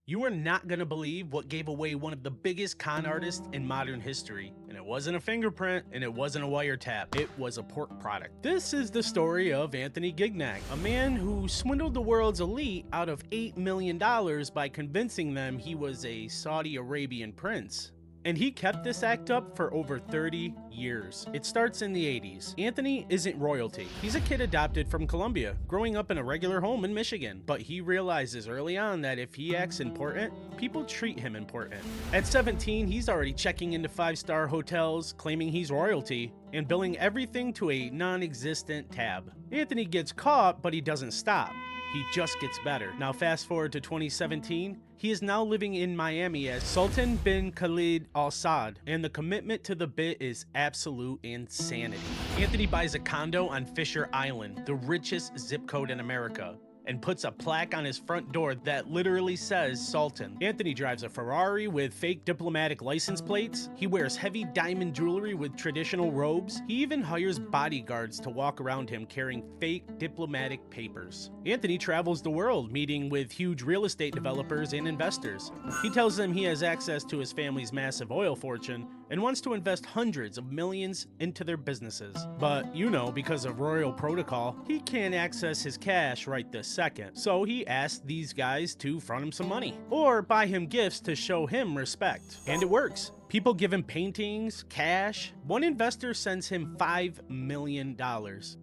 You are not going to believe what gave away one of the biggest con artists in modern history. And it wasn't a fingerprint and it wasn't a wiretap. It was a pork product. This is the story of Anthony Gignac, a man who swindled the world's elite out of $8 million by convincing them he was a Saudi Arabian prince. And he kept this act up for over 30 years. It starts in the 80s. Anthony isn't royalty. He's a kid adopted from Colombia, growing up in a regular home in Michigan. But he realizes early on that if he acts important, people treat him important. At 17, he's already checking into 5-star hotels, claiming he's royalty, and billing everything to a non-existent tab. Anthony gets caught, but he doesn't stop. He just gets better. Now fast forward to 2017, he is now living in Miami as Sultan bin Khalid Al Saud, and the commitment to the bit is absolute insanity. Anthony buys a condo on Fisher Island, the richest zip code in America, and puts a plaque on his front door that literally says Sultan. Anthony drives a Ferrari with fake diplomatic license plates. He wears heavy diamond jewelry with traditional robes. He even hires bodyguards to walk around him carrying fake diplomatic papers. Anthony travels the world meeting with huge real estate developers and investors. He tells them he has access to his family's massive oil fortune and wants to invest hundreds of millions into their businesses. But, because of royal protocol, he can't access his cash right this second. So he asked these guys to front him some money or buy him gifts to show him respect. And it works. People give him paintings, cash. One investor sends him $5 million.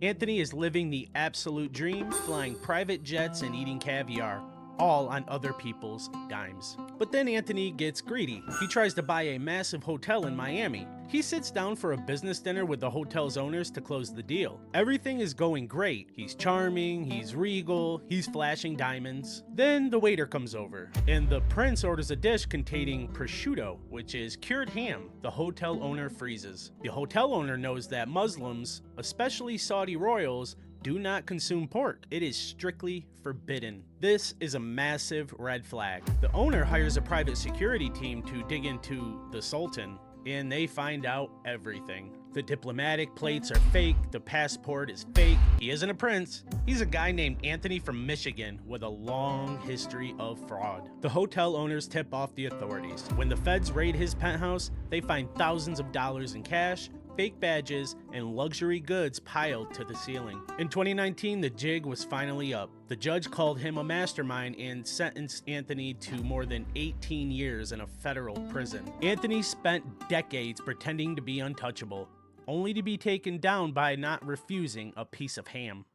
Anthony is living the absolute dream, flying private jets and eating caviar, all on other people's dimes. But then Anthony gets greedy. He tries to buy a massive hotel in Miami. He sits down for a business dinner with the hotel's owners to close the deal. Everything is going great. He's charming, he's regal, he's flashing diamonds. Then the waiter comes over, and the prince orders a dish containing prosciutto, which is cured ham. The hotel owner freezes. The hotel owner knows that Muslims, especially Saudi royals, do not consume pork. It is strictly forbidden. This is a massive red flag. The owner hires a private security team to dig into the Sultan, and they find out everything. The diplomatic plates are fake, the passport is fake, he isn't a prince. He's a guy named Anthony from Michigan with a long history of fraud. The hotel owners tip off the authorities. When the feds raid his penthouse, they find thousands of dollars in cash, fake badges, and luxury goods piled to the ceiling. In 2019, the jig was finally up. The judge called him a mastermind and sentenced Anthony to more than 18 years in a federal prison. Anthony spent decades pretending to be untouchable, only to be taken down by not refusing a piece of ham.